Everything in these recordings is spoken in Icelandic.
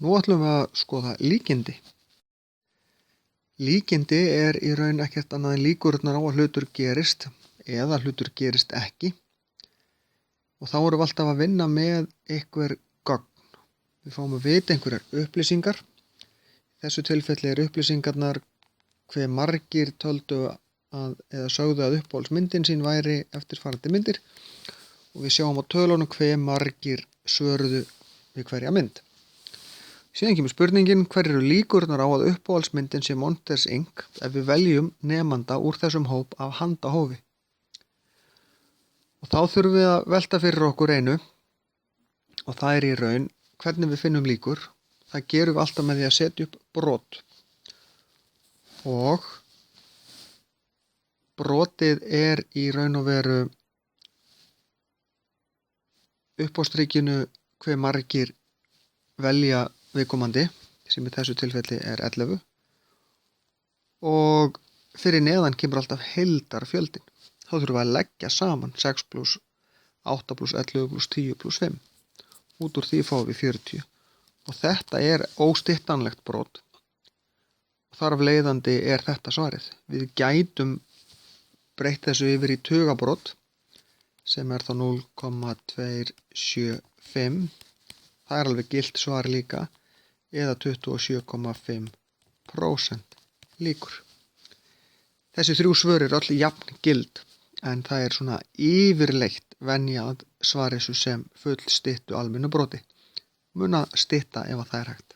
Nú ætlum við að skoða líkindi. Líkindi er í raun ekkert annað en líkurnar á að hlutur gerist eða hlutur gerist ekki. Og þá erum við alltaf að vinna með einhver gögn. Við fáum að vita einhverjar upplýsingar. Í þessu tilfelli eru upplýsingarnar hve margir töldu eða sögðu að uppáhaldsmyndin sín væri eftirfarandi myndir og við sjáum á tölunum hve margir svöruðu við hverja mynd. Síðan kemur spurningin hver eru líkurnar á að uppáhaldsmyndin sé Monsters Inc. Ef við veljum nemanda úr þessum hóp af handahófi. Og þá þurfum við að velta fyrir okkur einu og það er í raun hvernig við finnum líkur. Það gerum við alltaf með því að setja upp brot. Og brotið er í raun og veru upp á strikinu hve margir velja viðkomandi, sem í þessu tilfelli er 11. Og fyrir neðan kemur alltaf heildarfjöldin. Þá þurfum við að leggja saman 6 + 8 + 11 + 10 + 5. Út úr því fáum við 40. Og þetta er óstyttanlegt brot. Og þar af leiðandi er þetta svarið. Við gætum breytt þessu yfir í tugabrot sem er þá 0,275. Það er alveg gilt svar líka eða 27,5% líkur. Þessi 3 svör eru öll jafn gild en það er svona yfirleitt venja að svara þessu sem fullstyttu almennu broti. Muna stytta ef það er hægt.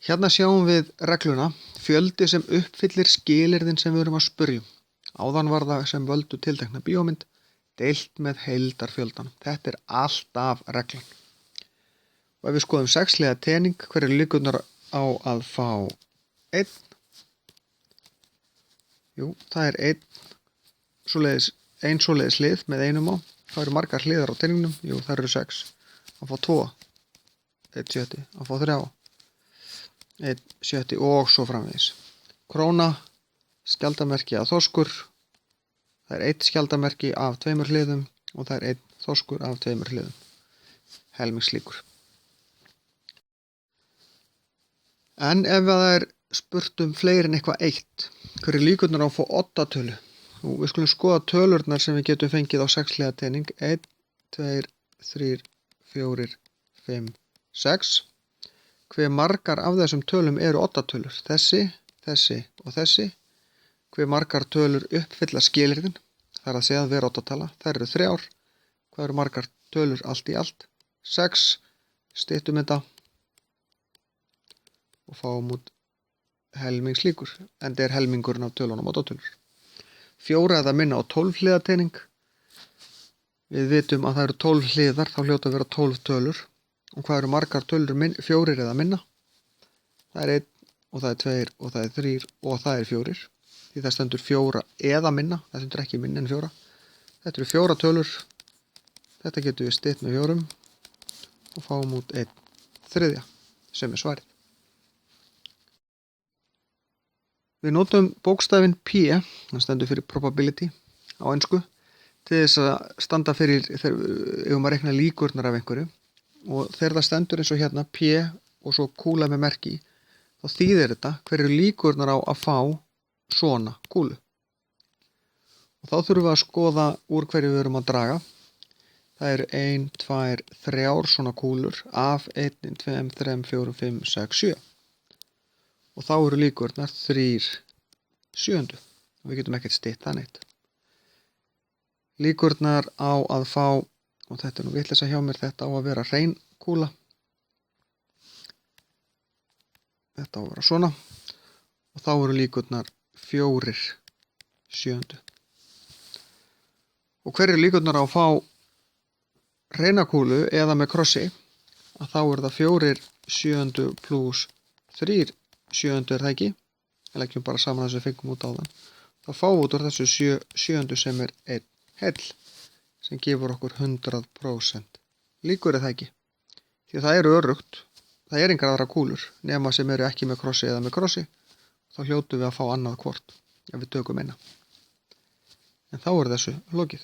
Hérna sjáum við regluna, fjöldi sem uppfyllir skilyrðin sem við erum að spyrja. Áðan var það sem völdu tiltekna bíómynd, deilt með heildarfjöldanum. Þetta er alltaf reglan. Og ef við skoðum 6-liða tening, hver eru líkurnar á að fá 1? Jú, það er ein svoleiðis hlið með einum á. Það eru margar hliðar á teningnum. Jú, það eru 6. Að fá 2, 1 sjötti, að fá 3, 1 sjötti og svo framvegis. Króna, skjaldarmerki af þorskur. Það er 1 skjaldarmerki af 2 hliðum og það er 1 þorskur af 2 hliðum. Helmingslíkur. En ef það er spurt fleiri en eitthvað 1, hver er líkurnar á að fá oddatölu? Við skulum skoða tölurnar sem við getum fengið á 6-liða tening. 1, 2, 3, 4, 5, 6. Hve margar af þessum tölum eru oddatölur? Þessi, þessi og þessi. Hve margar tölur uppfylla skilyrðin? Það er að segja að vera oddatala. Það eru 3. Hvað eru margar tölur allt í allt? 6. Styttum þetta og fáum út helmingslíkur. En þetta er helmingurinn af tölunum oddatölur. 4 eða minna á 12 hliða tening. Við vitum að það eru 12 hliðar, þá hljóta að vera 12 tölur. Og hvað eru margar tölur 4 eða minna? Það er 1 og það er 2 og það er 3 og það er 4. Því það stendur 4 eða minna, það stendur ekki minna en 4. Þetta eru 4 tölur. Þetta getum við stytt með 4 og fáum út 1/3 sem er svarið. Við notum bókstafinn P, það stendur fyrir probability á ensku, til þess að standa fyrir þegar við að rekna líkurnar af einhverju. Og þegar það stendur eins og hérna P og svo kúla með merki, þá þýðir þetta hver eru líkurnar á að fá svona kúlu. Og þá þurfum við að skoða úr hverju við erum að draga. Það eru 1, 2, 3 svona kúlur af 1, 2, 3, 4, 5, 6, 7. Og þá eru líkurnar 3/7. Við getum ekkert stytt það neitt. Líkurnar á að fá, og þetta er nú vitleysa hjá mér, þetta á að vera hrein kúla. Þetta á að vera svona. Og þá eru líkurnar 4/7. Og hver eru líkurnar á að fá hreina kúlu eða með krossi? Að þá er það 4/7 + 3/7 er það ekki. Við leggjum bara saman þessu fengum út á þann. Þá fáum við út úr þessu 7/7 sem er 1 heill, sem gefur okkur 100% líkur er það ekki. Því að það eru öruggt. Það er engar aðra kúlur nema sem eru ekki með krossi eða með krossi. Þá hljótum við að fá annað hvort ef við tökum eina. En þá er þessu lokið.